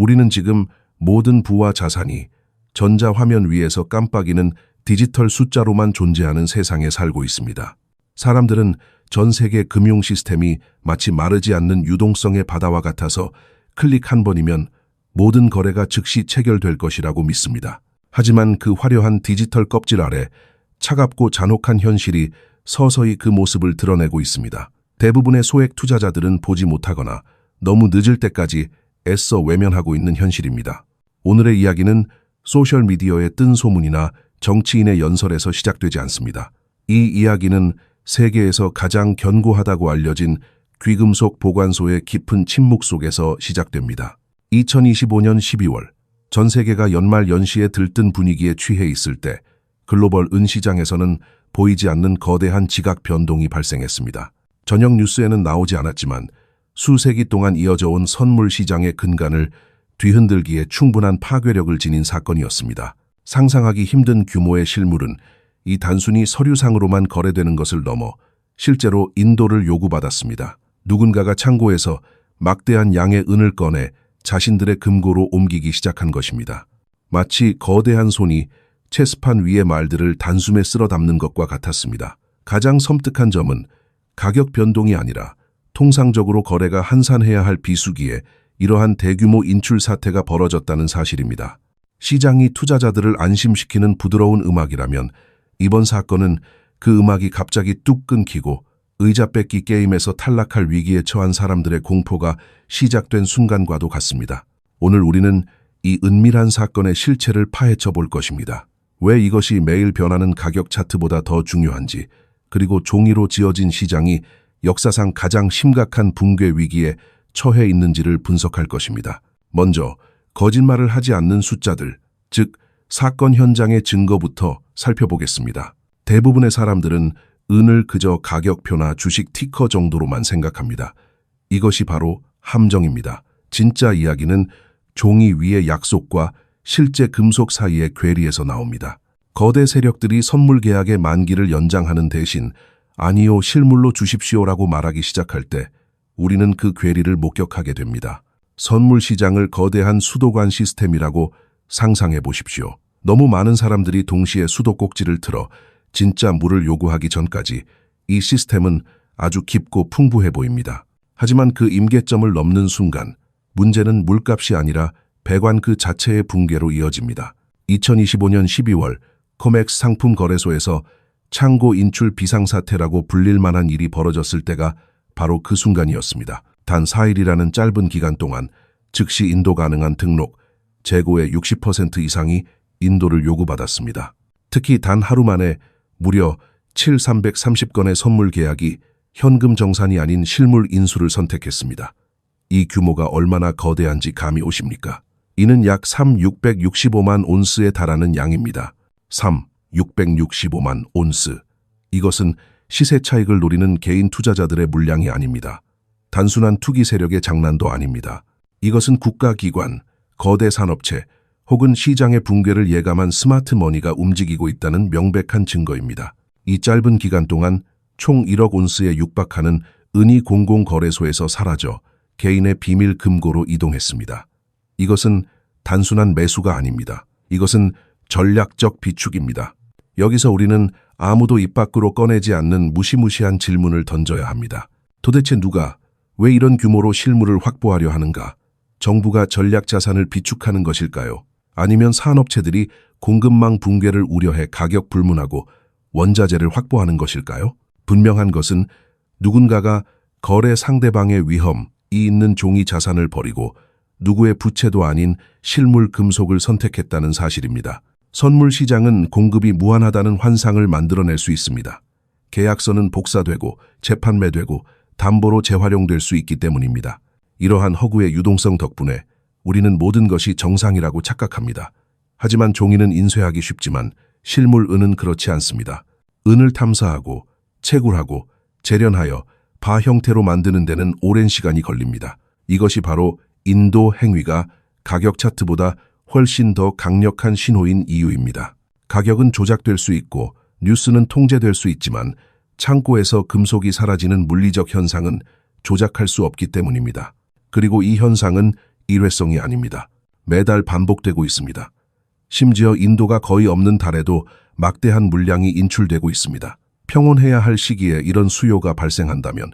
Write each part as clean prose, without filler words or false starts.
우리는 지금 모든 부와 자산이 전자화면 위에서 깜빡이는 디지털 숫자로만 존재하는 세상에 살고 있습니다. 사람들은 전 세계 금융 시스템이 마치 마르지 않는 유동성의 바다와 같아서 클릭 한 번이면 모든 거래가 즉시 체결될 것이라고 믿습니다. 하지만 그 화려한 디지털 껍질 아래 차갑고 잔혹한 현실이 서서히 그 모습을 드러내고 있습니다. 대부분의 소액 투자자들은 보지 못하거나 너무 늦을 때까지 애써 외면하고 있는 현실입니다. 오늘의 이야기는 소셜미디어에 뜬 소문이나 정치인의 연설에서 시작되지 않습니다. 이 이야기는 세계에서 가장 견고하다고 알려진 귀금속 보관소의 깊은 침묵 속에서 시작됩니다. 2025년 12월, 전 세계가 연말 연시에 들뜬 분위기에 취해 있을 때 글로벌 은시장에서는 보이지 않는 거대한 지각 변동이 발생했습니다. 저녁 뉴스에는 나오지 않았지만 수세기 동안 이어져 온 선물 시장의 근간을 뒤흔들기에 충분한 파괴력을 지닌 사건이었습니다. 상상하기 힘든 규모의 실물은 이 단순히 서류상으로만 거래되는 것을 넘어 실제로 인도를 요구받았습니다. 누군가가 창고에서 막대한 양의 은을 꺼내 자신들의 금고로 옮기기 시작한 것입니다. 마치 거대한 손이 체스판 위의 말들을 단숨에 쓸어 담는 것과 같았습니다. 가장 섬뜩한 점은 가격 변동이 아니라 통상적으로 거래가 한산해야 할 비수기에 이러한 대규모 인출 사태가 벌어졌다는 사실입니다. 시장이 투자자들을 안심시키는 부드러운 음악이라면 이번 사건은 그 음악이 갑자기 뚝 끊기고 의자 뺏기 게임에서 탈락할 위기에 처한 사람들의 공포가 시작된 순간과도 같습니다. 오늘 우리는 이 은밀한 사건의 실체를 파헤쳐 볼 것입니다. 왜 이것이 매일 변하는 가격 차트보다 더 중요한지, 그리고 종이로 지어진 시장이 역사상 가장 심각한 붕괴 위기에 처해 있는지를 분석할 것입니다. 먼저 거짓말을 하지 않는 숫자들, 즉 사건 현장의 증거부터 살펴보겠습니다. 대부분의 사람들은 은을 그저 가격표나 주식 티커 정도로만 생각합니다. 이것이 바로 함정입니다. 진짜 이야기는 종이 위의 약속과 실제 금속 사이의 괴리에서 나옵니다. 거대 세력들이 선물 계약의 만기를 연장하는 대신 아니요, 실물로 주십시오라고 말하기 시작할 때 우리는 그 괴리를 목격하게 됩니다. 선물 시장을 거대한 수도관 시스템이라고 상상해 보십시오. 너무 많은 사람들이 동시에 수도꼭지를 틀어 진짜 물을 요구하기 전까지 이 시스템은 아주 깊고 풍부해 보입니다. 하지만 그 임계점을 넘는 순간 문제는 물값이 아니라 배관 그 자체의 붕괴로 이어집니다. 2025년 12월 코맥스 상품 거래소에서 창고 인출 비상사태라고 불릴 만한 일이 벌어졌을 때가 바로 그 순간이었습니다. 단 4일이라는 짧은 기간 동안 즉시 인도 가능한 등록, 재고의 60% 이상이 인도를 요구받았습니다. 특히 단 하루 만에 무려 7,330건의 선물 계약이 현금 정산이 아닌 실물 인수를 선택했습니다. 이 규모가 얼마나 거대한지 감이 오십니까? 이는 약 3,665만 온스에 달하는 양입니다. 3,665만 온스. 이것은 시세 차익을 노리는 개인 투자자들의 물량이 아닙니다. 단순한 투기 세력의 장난도 아닙니다. 이것은 국가기관, 거대 산업체, 혹은 시장의 붕괴를 예감한 스마트 머니가 움직이고 있다는 명백한 증거입니다. 이 짧은 기간 동안 총 1억 온스에 육박하는 은이 공공거래소에서 사라져 개인의 비밀 금고로 이동했습니다. 이것은 단순한 매수가 아닙니다. 이것은 전략적 비축입니다. 여기서 우리는 아무도 입 밖으로 꺼내지 않는 무시무시한 질문을 던져야 합니다. 도대체 누가, 왜 이런 규모로 실물을 확보하려 하는가? 정부가 전략 자산을 비축하는 것일까요? 아니면 산업체들이 공급망 붕괴를 우려해 가격 불문하고 원자재를 확보하는 것일까요? 분명한 것은 누군가가 거래 상대방의 위험이 있는 종이 자산을 버리고 누구의 부채도 아닌 실물 금속을 선택했다는 사실입니다. 선물 시장은 공급이 무한하다는 환상을 만들어낼 수 있습니다. 계약서는 복사되고 재판매되고 담보로 재활용될 수 있기 때문입니다. 이러한 허구의 유동성 덕분에 우리는 모든 것이 정상이라고 착각합니다. 하지만 종이는 인쇄하기 쉽지만 실물 은은 그렇지 않습니다. 은을 탐사하고 채굴하고 재련하여 바 형태로 만드는 데는 오랜 시간이 걸립니다. 이것이 바로 인도 행위가 가격 차트보다 훨씬 더 강력한 신호인 이유입니다. 가격은 조작될 수 있고 뉴스는 통제될 수 있지만 창고에서 금속이 사라지는 물리적 현상은 조작할 수 없기 때문입니다. 그리고 이 현상은 일회성이 아닙니다. 매달 반복되고 있습니다. 심지어 인도가 거의 없는 달에도 막대한 물량이 인출되고 있습니다. 평온해야 할 시기에 이런 수요가 발생한다면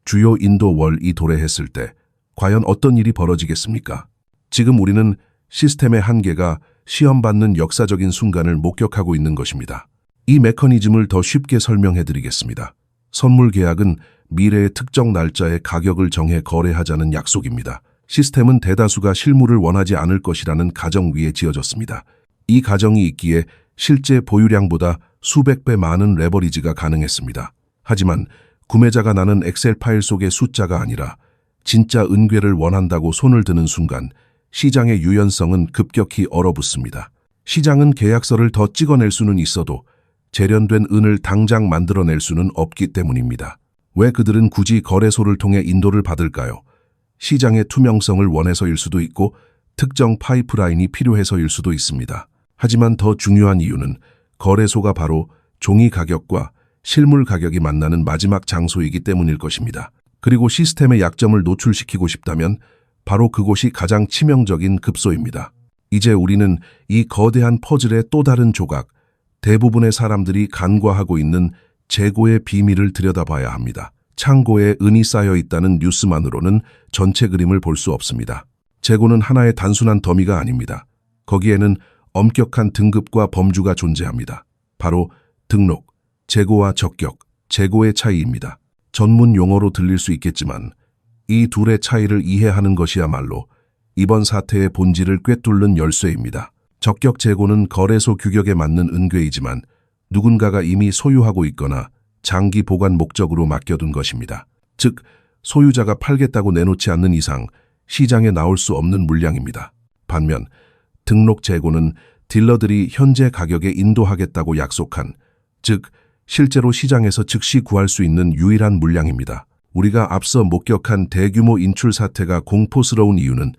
주요 인도 월이 도래했을 때 과연 어떤 일이 벌어지겠습니까? 지금 우리는 시스템의 한계가 시험받는 역사적인 순간을 목격하고 있는 것입니다. 이 메커니즘을 더 쉽게 설명해 드리겠습니다. 선물 계약은 미래의 특정 날짜에 가격을 정해 거래하자는 약속입니다. 시스템은 대다수가 실물을 원하지 않을 것이라는 가정 위에 지어졌습니다. 이 가정이 있기에 실제 보유량보다 수백 배 많은 레버리지가 가능했습니다. 하지만 구매자가 나는 엑셀 파일 속의 숫자가 아니라 진짜 은괴를 원한다고 손을 드는 순간 시장의 유연성은 급격히 얼어붙습니다. 시장은 계약서를 더 찍어낼 수는 있어도 재련된 은을 당장 만들어낼 수는 없기 때문입니다. 왜 그들은 굳이 거래소를 통해 인도를 받을까요? 시장의 투명성을 원해서일 수도 있고 특정 파이프라인이 필요해서일 수도 있습니다. 하지만 더 중요한 이유는 거래소가 바로 종이 가격과 실물 가격이 만나는 마지막 장소이기 때문일 것입니다. 그리고 시스템의 약점을 노출시키고 싶다면 바로 그곳이 가장 치명적인 급소입니다. 이제 우리는 이 거대한 퍼즐의 또 다른 조각, 대부분의 사람들이 간과하고 있는 재고의 비밀을 들여다봐야 합니다. 창고에 은이 쌓여 있다는 뉴스만으로는 전체 그림을 볼 수 없습니다. 재고는 하나의 단순한 더미가 아닙니다. 거기에는 엄격한 등급과 범주가 존재합니다. 바로 등록, 재고와 적격, 재고의 차이입니다. 전문 용어로 들릴 수 있겠지만 이 둘의 차이를 이해하는 것이야말로 이번 사태의 본질을 꿰뚫는 열쇠입니다. 적격 재고는 거래소 규격에 맞는 은괴이지만 누군가가 이미 소유하고 있거나 장기 보관 목적으로 맡겨둔 것입니다. 즉, 소유자가 팔겠다고 내놓지 않는 이상 시장에 나올 수 없는 물량입니다. 반면 등록 재고는 딜러들이 현재 가격에 인도하겠다고 약속한, 즉 실제로 시장에서 즉시 구할 수 있는 유일한 물량입니다. 우리가 앞서 목격한 대규모 인출 사태가 공포스러운 이유는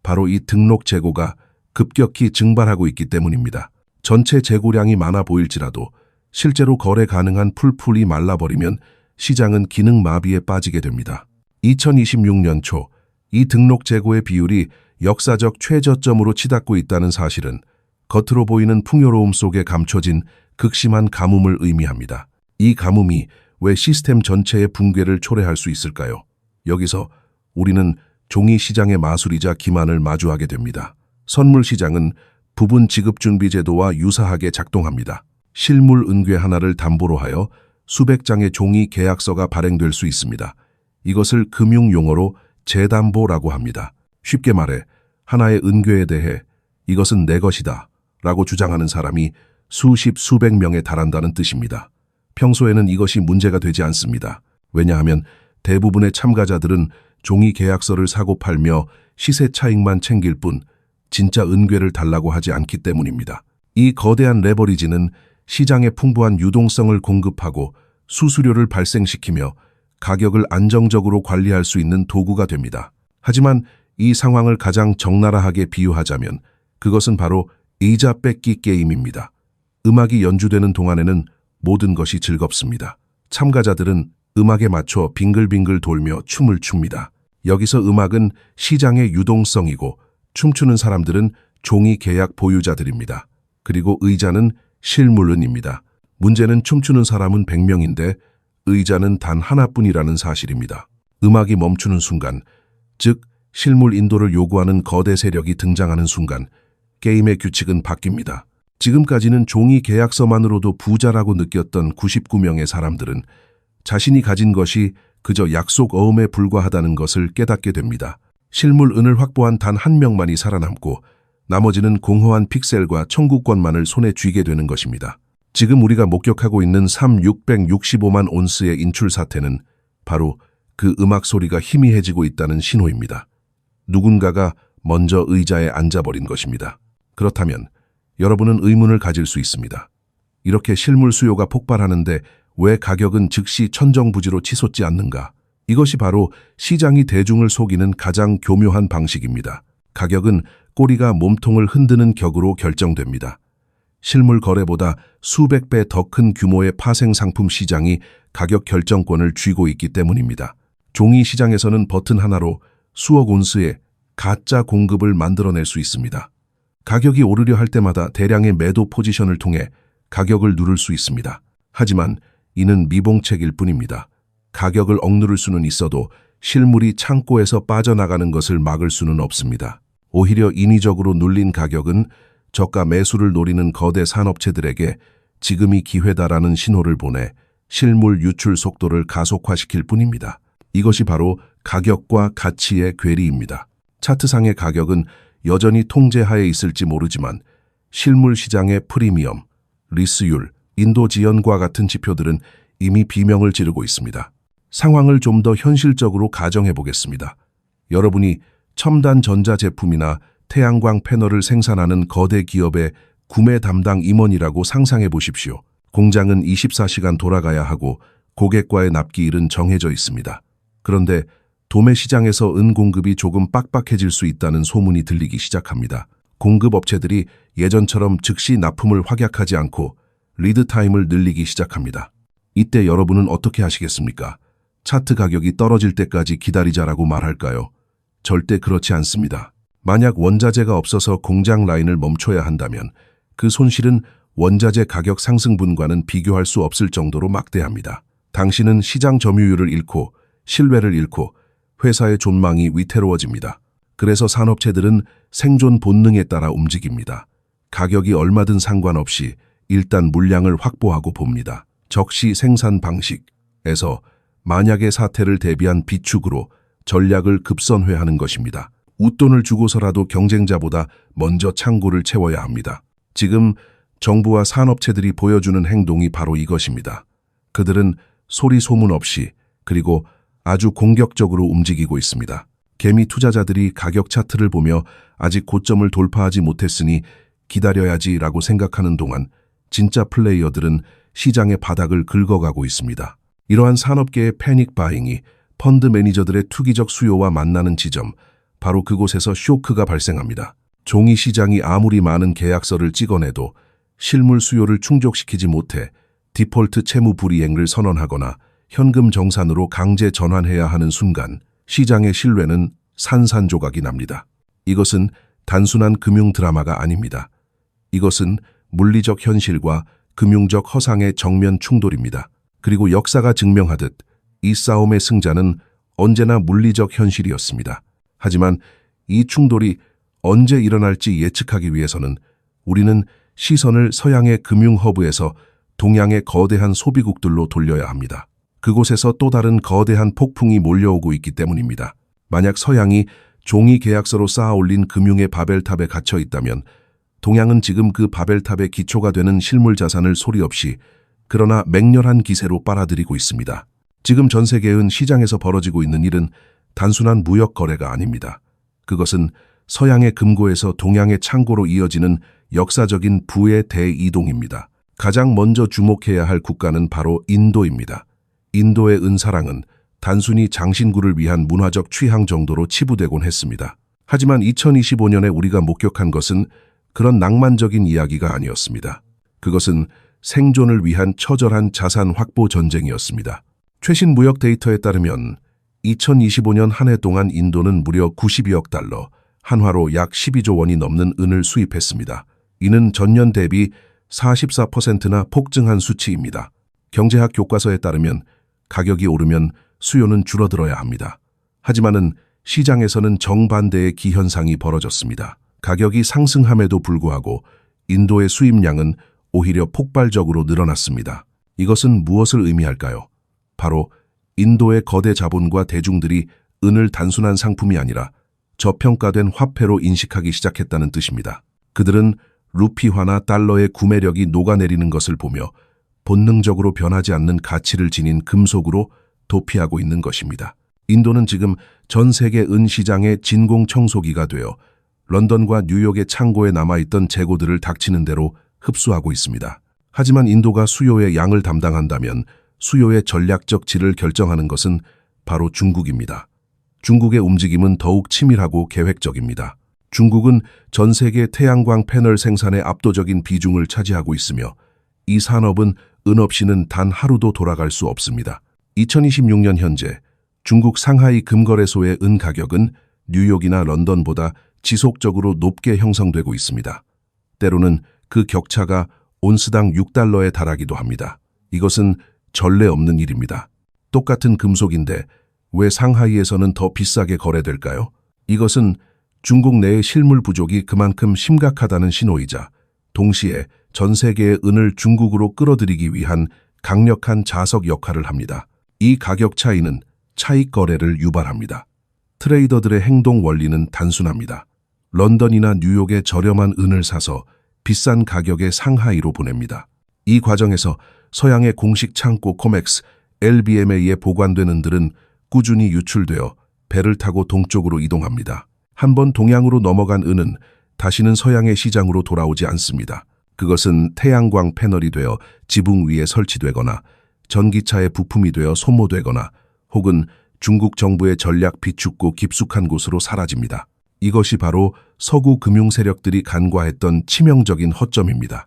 바로 이 등록 재고가 급격히 증발하고 있기 때문입니다. 전체 재고량이 많아 보일지라도 실제로 거래 가능한 풀풀이 말라버리면 시장은 기능 마비에 빠지게 됩니다. 2026년 초 이 등록 재고의 비율이 역사적 최저점으로 치닫고 있다는 사실은 겉으로 보이는 풍요로움 속에 감춰진 극심한 가뭄을 의미합니다. 이 가뭄이 왜 시스템 전체의 붕괴를 초래할 수 있을까요? 여기서 우리는 종이 시장의 마술이자 기만을 마주하게 됩니다. 선물 시장은 부분 지급 준비 제도와 유사하게 작동합니다. 실물 은괴 하나를 담보로 하여 수백 장의 종이 계약서가 발행될 수 있습니다. 이것을 금융 용어로 재담보라고 합니다. 쉽게 말해 하나의 은괴에 대해 이것은 내 것이다 라고 주장하는 사람이 수십 수백 명에 달한다는 뜻입니다. 평소에는 이것이 문제가 되지 않습니다. 왜냐하면 대부분의 참가자들은 종이 계약서를 사고 팔며 시세 차익만 챙길 뿐 진짜 은괴를 달라고 하지 않기 때문입니다. 이 거대한 레버리지는 시장에 풍부한 유동성을 공급하고 수수료를 발생시키며 가격을 안정적으로 관리할 수 있는 도구가 됩니다. 하지만 이 상황을 가장 적나라하게 비유하자면 그것은 바로 이자 뺏기 게임입니다. 음악이 연주되는 동안에는 모든 것이 즐겁습니다. 참가자들은 음악에 맞춰 빙글빙글 돌며 춤을 춥니다. 여기서 음악은 시장의 유동성이고 춤추는 사람들은 종이 계약 보유자들입니다. 그리고 의자는 실물은입니다. 문제는 춤추는 사람은 100명인데 의자는 단 하나뿐이라는 사실입니다. 음악이 멈추는 순간, 즉 실물 인도를 요구하는 거대 세력이 등장하는 순간 게임의 규칙은 바뀝니다. 지금까지는 종이 계약서만으로도 부자라고 느꼈던 99명의 사람들은 자신이 가진 것이 그저 약속 어음에 불과하다는 것을 깨닫게 됩니다. 실물 은을 확보한 단 한 명만이 살아남고 나머지는 공허한 픽셀과 청구권만을 손에 쥐게 되는 것입니다. 지금 우리가 목격하고 있는 665만 온스의 인출 사태는 바로 그 음악 소리가 희미해지고 있다는 신호입니다. 누군가가 먼저 의자에 앉아버린 것입니다. 그렇다면 여러분은 의문을 가질 수 있습니다. 이렇게 실물 수요가 폭발하는데 왜 가격은 즉시 천정부지로 치솟지 않는가? 이것이 바로 시장이 대중을 속이는 가장 교묘한 방식입니다. 가격은 꼬리가 몸통을 흔드는 격으로 결정됩니다. 실물 거래보다 수백 배 더 큰 규모의 파생 상품 시장이 가격 결정권을 쥐고 있기 때문입니다. 종이 시장에서는 버튼 하나로 수억 온스의 가짜 공급을 만들어낼 수 있습니다. 가격이 오르려 할 때마다 대량의 매도 포지션을 통해 가격을 누를 수 있습니다. 하지만 이는 미봉책일 뿐입니다. 가격을 억누를 수는 있어도 실물이 창고에서 빠져나가는 것을 막을 수는 없습니다. 오히려 인위적으로 눌린 가격은 저가 매수를 노리는 거대 산업체들에게 지금이 기회다라는 신호를 보내 실물 유출 속도를 가속화시킬 뿐입니다. 이것이 바로 가격과 가치의 괴리입니다. 차트상의 가격은 여전히 통제하에 있을지 모르지만 실물 시장의 프리미엄, 리스율, 인도 지연과 같은 지표들은 이미 비명을 지르고 있습니다. 상황을 좀 더 현실적으로 가정해 보겠습니다. 여러분이 첨단 전자제품이나 태양광 패널을 생산하는 거대 기업의 구매 담당 임원이라고 상상해 보십시오. 공장은 24시간 돌아가야 하고 고객과의 납기일은 정해져 있습니다. 그런데 도매 시장에서 은 공급이 조금 빡빡해질 수 있다는 소문이 들리기 시작합니다. 공급업체들이 예전처럼 즉시 납품을 확약하지 않고 리드타임을 늘리기 시작합니다. 이때 여러분은 어떻게 하시겠습니까? 차트 가격이 떨어질 때까지 기다리자라고 말할까요? 절대 그렇지 않습니다. 만약 원자재가 없어서 공장 라인을 멈춰야 한다면 그 손실은 원자재 가격 상승분과는 비교할 수 없을 정도로 막대합니다. 당신은 시장 점유율을 잃고 신뢰를 잃고 회사의 존망이 위태로워집니다. 그래서 산업체들은 생존 본능에 따라 움직입니다. 가격이 얼마든 상관없이 일단 물량을 확보하고 봅니다. 적시 생산 방식에서 만약의 사태를 대비한 비축으로 전략을 급선회하는 것입니다. 웃돈을 주고서라도 경쟁자보다 먼저 창고를 채워야 합니다. 지금 정부와 산업체들이 보여주는 행동이 바로 이것입니다. 그들은 소리 소문 없이 그리고 아주 공격적으로 움직이고 있습니다. 개미 투자자들이 가격 차트를 보며 아직 고점을 돌파하지 못했으니 기다려야지라고 생각하는 동안 진짜 플레이어들은 시장의 바닥을 긁어가고 있습니다. 이러한 산업계의 패닉 바잉이 펀드 매니저들의 투기적 수요와 만나는 지점, 바로 그곳에서 쇼크가 발생합니다. 종이 시장이 아무리 많은 계약서를 찍어내도 실물 수요를 충족시키지 못해 디폴트 채무 불이행을 선언하거나 현금 정산으로 강제 전환해야 하는 순간 시장의 신뢰는 산산조각이 납니다. 이것은 단순한 금융 드라마가 아닙니다. 이것은 물리적 현실과 금융적 허상의 정면 충돌입니다. 그리고 역사가 증명하듯 이 싸움의 승자는 언제나 물리적 현실이었습니다. 하지만 이 충돌이 언제 일어날지 예측하기 위해서는 우리는 시선을 서양의 금융 허브에서 동양의 거대한 소비국들로 돌려야 합니다. 그곳에서 또 다른 거대한 폭풍이 몰려오고 있기 때문입니다. 만약 서양이 종이 계약서로 쌓아올린 금융의 바벨탑에 갇혀 있다면 동양은 지금 그 바벨탑의 기초가 되는 실물 자산을 소리 없이 그러나 맹렬한 기세로 빨아들이고 있습니다. 지금 전 세계의 시장에서 벌어지고 있는 일은 단순한 무역 거래가 아닙니다. 그것은 서양의 금고에서 동양의 창고로 이어지는 역사적인 부의 대이동입니다. 가장 먼저 주목해야 할 국가는 바로 인도입니다. 인도의 은사랑은 단순히 장신구를 위한 문화적 취향 정도로 치부되곤 했습니다. 하지만 2025년에 우리가 목격한 것은 그런 낭만적인 이야기가 아니었습니다. 그것은 생존을 위한 처절한 자산 확보 전쟁이었습니다. 최신 무역 데이터에 따르면 2025년 한 해 동안 인도는 무려 92억 달러, 한화로 약 12조 원이 넘는 은을 수입했습니다. 이는 전년 대비 44%나 폭증한 수치입니다. 경제학 교과서에 따르면 가격이 오르면 수요는 줄어들어야 합니다. 하지만은 시장에서는 정반대의 기현상이 벌어졌습니다. 가격이 상승함에도 불구하고 인도의 수입량은 오히려 폭발적으로 늘어났습니다. 이것은 무엇을 의미할까요? 바로 인도의 거대 자본과 대중들이 은을 단순한 상품이 아니라 저평가된 화폐로 인식하기 시작했다는 뜻입니다. 그들은 루피화나 달러의 구매력이 녹아내리는 것을 보며 본능적으로 변하지 않는 가치를 지닌 금속으로 도피하고 있는 것입니다. 인도는 지금 전 세계 은 시장의 진공 청소기가 되어 런던과 뉴욕의 창고에 남아있던 재고들을 닥치는 대로 흡수하고 있습니다. 하지만 인도가 수요의 양을 담당한다면 수요의 전략적 질을 결정하는 것은 바로 중국입니다. 중국의 움직임은 더욱 치밀하고 계획적입니다. 중국은 전 세계 태양광 패널 생산의 압도적인 비중을 차지하고 있으며 이 산업은 은 없이는 단 하루도 돌아갈 수 없습니다. 2026년 현재 중국 상하이 금거래소의 은 가격은 뉴욕이나 런던보다 지속적으로 높게 형성되고 있습니다. 때로는 그 격차가 온스당 6달러에 달하기도 합니다. 이것은 전례 없는 일입니다. 똑같은 금속인데 왜 상하이에서는 더 비싸게 거래될까요? 이것은 중국 내의 실물 부족이 그만큼 심각하다는 신호이자 동시에 전 세계의 은을 중국으로 끌어들이기 위한 강력한 자석 역할을 합니다. 이 가격 차이는 차익 거래를 유발합니다. 트레이더들의 행동 원리는 단순합니다. 런던이나 뉴욕의 저렴한 은을 사서 비싼 가격에 상하이로 보냅니다. 이 과정에서 서양의 공식 창고 코맥스, LBMA에 보관된 은들은 꾸준히 유출되어 배를 타고 동쪽으로 이동합니다. 한번 동양으로 넘어간 은은 다시는 서양의 시장으로 돌아오지 않습니다. 그것은 태양광 패널이 되어 지붕 위에 설치되거나 전기차의 부품이 되어 소모되거나 혹은 중국 정부의 전략 비축고 깊숙한 곳으로 사라집니다. 이것이 바로 서구 금융 세력들이 간과했던 치명적인 허점입니다.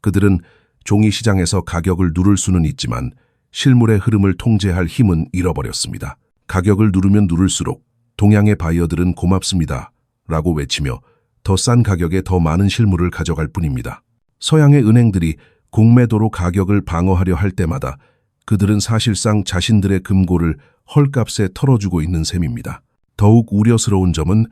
그들은 종이 시장에서 가격을 누를 수는 있지만 실물의 흐름을 통제할 힘은 잃어버렸습니다. 가격을 누르면 누를수록 동양의 바이어들은 고맙습니다 라고 외치며 더 싼 가격에 더 많은 실물을 가져갈 뿐입니다. 서양의 은행들이 공매도로 가격을 방어하려 할 때마다 그들은 사실상 자신들의 금고를 헐값에 털어주고 있는 셈입니다. 더욱 우려스러운 점은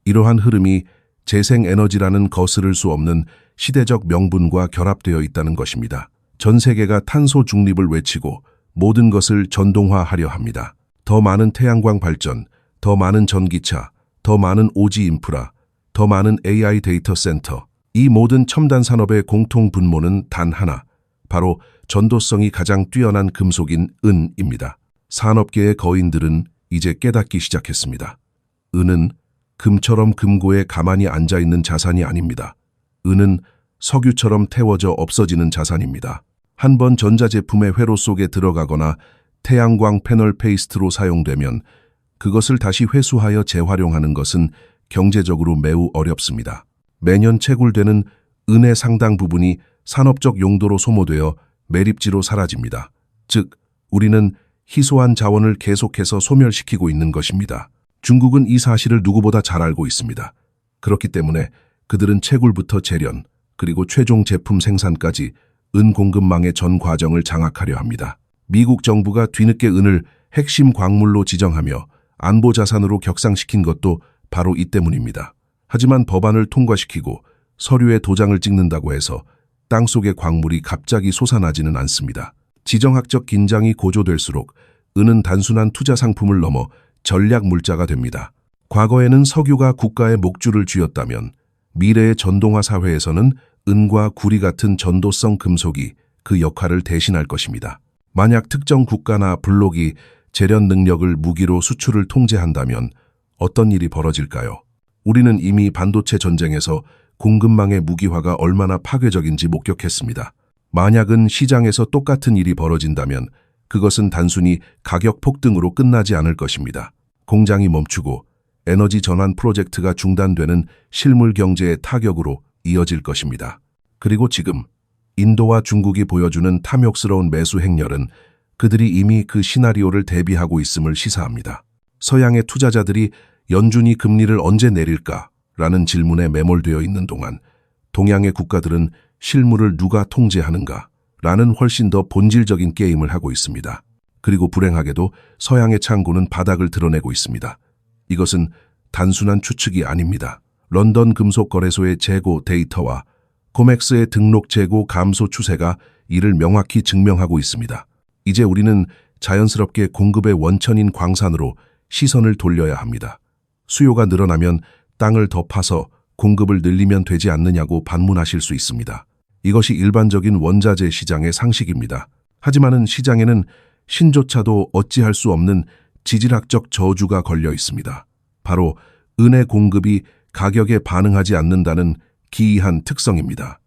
이러한 흐름이 재생에너지라는 거스를 수 없는 시대적 명분과 결합되어 있다는 것입니다. 전 세계가 탄소 중립을 외치고 모든 것을 전동화하려 합니다. 더 많은 태양광 발전, 더 많은 전기차, 더 많은 오지 인프라, 더 많은 AI 데이터 센터. 이 모든 첨단 산업의 공통 분모는 단 하나, 바로 전도성이 가장 뛰어난 금속인 은입니다. 산업계의 거인들은 이제 깨닫기 시작했습니다. 은은 금처럼 금고에 가만히 앉아있는 자산이 아닙니다. 은은 석유처럼 태워져 없어지는 자산입니다. 한번 전자제품의 회로 속에 들어가거나 태양광 패널 페이스트로 사용되면 그것을 다시 회수하여 재활용하는 것은 경제적으로 매우 어렵습니다. 매년 채굴되는 은의 상당 부분이 산업적 용도로 소모되어 매립지로 사라집니다. 즉, 우리는 희소한 자원을 계속해서 소멸시키고 있는 것입니다. 중국은 이 사실을 누구보다 잘 알고 있습니다. 그렇기 때문에 그들은 채굴부터 재련, 그리고 최종 제품 생산까지 은 공급망의 전 과정을 장악하려 합니다. 미국 정부가 뒤늦게 은을 핵심 광물로 지정하며 안보 자산으로 격상시킨 것도 바로 이 때문입니다. 하지만 법안을 통과시키고 서류에 도장을 찍는다고 해서 땅속의 광물이 갑자기 솟아나지는 않습니다. 지정학적 긴장이 고조될수록 은은 단순한 투자 상품을 넘어 전략 물자가 됩니다. 과거에는 석유가 국가의 목줄을 쥐었다면 미래의 전동화 사회에서는 은과 구리 같은 전도성 금속이 그 역할을 대신할 것입니다. 만약 특정 국가나 블록이 재련 능력을 무기로 수출을 통제한다면 어떤 일이 벌어질까요? 우리는 이미 반도체 전쟁에서 공급망의 무기화가 얼마나 파괴적인지 목격했습니다. 만약은 시장에서 똑같은 일이 벌어진다면 그것은 단순히 가격 폭등으로 끝나지 않을 것입니다. 공장이 멈추고 에너지 전환 프로젝트가 중단되는 실물 경제의 타격으로 이어질 것입니다. 그리고 지금 인도와 중국이 보여주는 탐욕스러운 매수 행렬은 그들이 이미 그 시나리오를 대비하고 있음을 시사합니다. 서양의 투자자들이 연준이 금리를 언제 내릴까라는 질문에 매몰되어 있는 동안 동양의 국가들은 실물을 누가 통제하는가라는 훨씬 더 본질적인 게임을 하고 있습니다. 그리고 불행하게도 서양의 창고는 바닥을 드러내고 있습니다. 이것은 단순한 추측이 아닙니다. 런던 금속거래소의 재고 데이터와 코맥스의 등록 재고 감소 추세가 이를 명확히 증명하고 있습니다. 이제 우리는 자연스럽게 공급의 원천인 광산으로 시선을 돌려야 합니다. 수요가 늘어나면 땅을 더 파서 공급을 늘리면 되지 않느냐고 반문하실 수 있습니다. 이것이 일반적인 원자재 시장의 상식입니다. 하지만 시장에는 신조차도 어찌할 수 없는 지질학적 저주가 걸려 있습니다. 바로 은의 공급이 가격에 반응하지 않는다는 기이한 특성입니다.